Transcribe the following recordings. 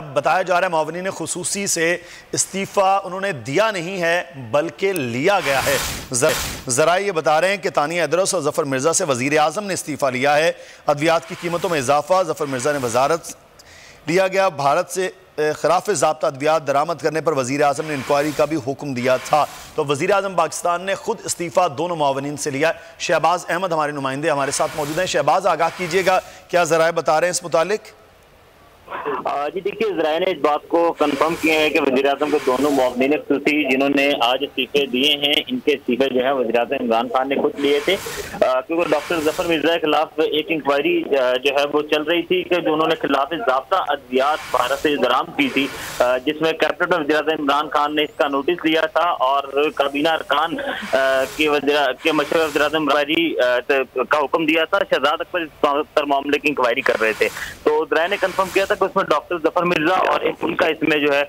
بتایا جا رہا ہے معاونین خصوصی سے استعفیٰ انہوں نے دیا نہیں ہے بلکہ لیا گیا ہے۔ ذرائع یہ بتا رہے ہیں کہ تانیہ ادرس اور ظفر مرزا سے وزیر اعظم نے استعفیٰ لیا ہے۔ ادویات کی قیمتوں میں اضافہ، ظفر مرزا نے وزارت لیا گیا۔ بھارت سے خلاف ضابطہ ادویات درآمد کرنے پر وزیر اعظم نے انکوائری کا بھی حکم دیا تھا۔ تو وزیر اعظم پاکستان نے خود استعفیٰ دونوں معاونین سے لیا ہے۔ شہباز احمد ہمارے نمائندے ہمارے ساتھ موجود ہیں۔ شہباز، آگاہ کیجئے گا، کیا ذرائع بتا رہے ہیں اس متعلق؟ جی دیکھیے، ذرائع نے اس بات کو کنفرم کیا ہے کہ وزیر اعظم کے دونوں معاونین خصوصی جنہوں نے آج استعفے دیے ہیں، ان کے استعفے جو ہے وزیر اعظم عمران خان نے خود لیے تھے، کیونکہ ڈاکٹر ظفر مرزا کے خلاف ایک انکوائری جو ہے وہ چل رہی تھی کہ جو انہوں نے خلاف ضابطہ ادویات بھارت سے درآمد کی تھی، جس میں کیبنٹ وزیر اعظم عمران خان نے اس کا نوٹس لیا تھا اور کابینہ ارکان کے مشورے وزیر اعظم کا حکم دیا تھا۔ شہزاد اکبر معاملے کی انکوائری کر رہے تھے، تو ذرائع نے کنفرم کیا تھا کہ اس میں ڈاکٹر ظفر مرزا اور ان کا اس میں جو ہے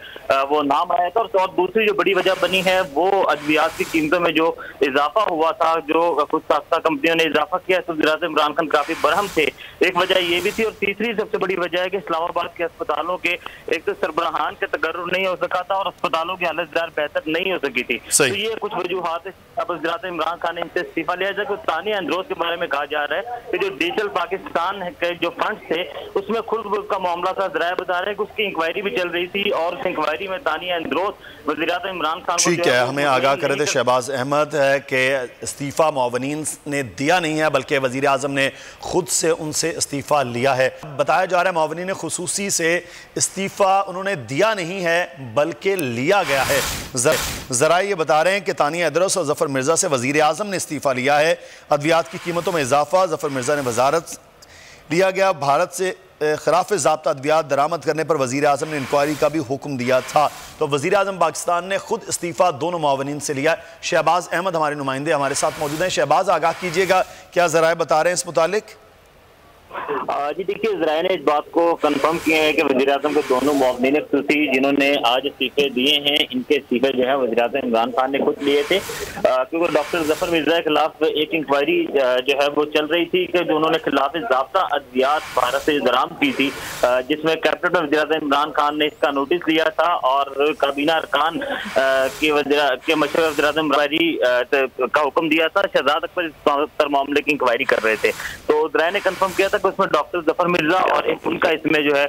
وہ نام آیا تھا، اور دوسری جو بڑی وجہ بنی ہے وہ ادویات کی قیمتوں میں جو اضافہ ہوا تھا، جو خود ساختہ کمپنیوں نے اضافہ کیا، تو وزیر اعظم عمران خان کافی برہم تھے۔ ایک وجہ یہ بھی تھی، اور تیسری سب سے بڑی وجہ ہے کہ اسلام آباد کے اسپتالوں کے ایک تو سربراہان کے تقرر نہیں ہو سکا تھا اور اسپتالوں کی حالت زیادہ بہتر نہیں ہو سکی تھی۔ تو یہ کچھ وجوہات اب وزیر اعظم عمران خان نے ان سے استعفیٰ لیا جائے۔ تانیہ ادرس کے بارے میں کہا جا رہا ہے کہ جو ڈیجیٹل پاکستان کے جو فنڈز تھے اس میں خود کا معاملہ تھا۔ ذرائع بتا رہے ہیں کہ اس کی انکوائری بھی چل رہی تھی، اور اس انکوائری میں تانیہ ادرس وزیر اعظم عمران خان کو ٹھیک ہے، ہمیں آگاہ کر رہے تھے شہباز احمد ہے کہ استعفیٰ معاونین نے دیا نہیں ہے بلکہ وزیر اعظم نے خود سے ان سے استعفیٰ لیا ہے۔ بتایا جا رہا ہے معاونین خصوصی سے استعفیٰ انہوں نے دیا نہیں ہے بلکہ لیا گیا ہے۔ ذرائع یہ بتا رہے ہیں کہ تانیہ ادرس اور ظفر مرزا سے وزیر اعظم نے استعفیٰ لیا ہے۔ ادویات کی قیمتوں میں اضافہ، ظفر مرزا نے وزارت لیا گیا۔ بھارت سے خلاف ضابطہ ادویات درآمد کرنے پر وزیر اعظم نے انکوائری کا بھی حکم دیا تھا۔ تو وزیر اعظم پاکستان نے خود استعفیٰ دونوں معاونین سے لیا ہے۔ شہباز احمد ہمارے نمائندے ہمارے ساتھ موجود ہیں۔ شہباز، آگاہ کیجئے گا، کیا ذرائع بتا رہے ہیں اس متعلق؟ جی دیکھیے، ذرائع نے اس بات کو کنفرم کیا ہے کہ وزیر اعظم کے دونوں معاونین خصوصی جنہوں نے آج استعفے دیے ہیں، ان کے استعفے جو ہے وزیر اعظم عمران خان نے خود لیے تھے، کیونکہ ڈاکٹر ظفر مرزا کے خلاف ایک انکوائری جو ہے وہ چل رہی تھی کہ جو انہوں نے خلاف ضابطہ ادویات بھارت سے درآمد کی تھی، جس میں کیبنٹ وزیر اعظم عمران خان نے اس کا نوٹس لیا تھا اور کابینہ ارکان کے مشورے وزیر اعظم کا حکم دیا تھا۔ شہزاد اکبر معاملے کی انکوائری کر رہے تھے، تو ذرائع نے کنفرم کیا تھا کہ اس میں ڈاکٹر ظفر مرزا اور ان کا اس میں جو ہے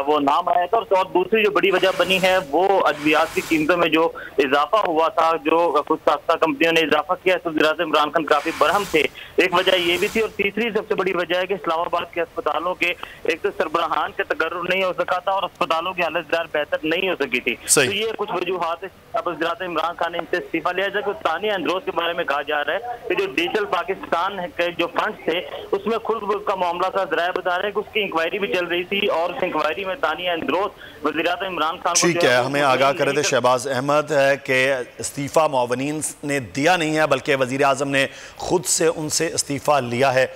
وہ نام آیا تھا، اور دوسری جو بڑی وجہ بنی ہے وہ ادویات کی قیمتوں میں جو اضافہ ہوا تھا، جو خود ساختہ کمپنیوں نے اضافہ کیا، تو وزیر اعظم عمران خان کافی برہم تھے۔ ایک وجہ یہ بھی تھی، اور تیسری سب سے بڑی وجہ ہے کہ اسلام آباد کے اسپتالوں کے ایک تو سربراہان کے تقرر نہیں ہو سکا تھا اور اسپتالوں کی حالت زیادہ بہتر نہیں ہو سکی تھی۔ تو یہ کچھ وجوہات اب وزیر اعظم عمران خان نے ان سے استعفیٰ لیا جائے۔ تانیہ ادرس کے بارے میں کہا جا رہا ہے کہ جو ڈیجیٹل پاکستان کے جو فنڈز تھے اس میں خود کا معاملہ تھا۔ ذرائع بتا رہے ہیں کہ اس کی انکوائری بھی چل رہی تھی، اور اس انکوائری میں تانیہ ادرس وزیر اعظم عمران خان کو ٹھیک ہے، ہمیں آگاہ کر رہے تھے شہباز احمد ہے کہ استعفیٰ معاونین نے دیا نہیں ہے بلکہ وزیر اعظم نے خود سے ان سے استعفیٰ لیا ہے۔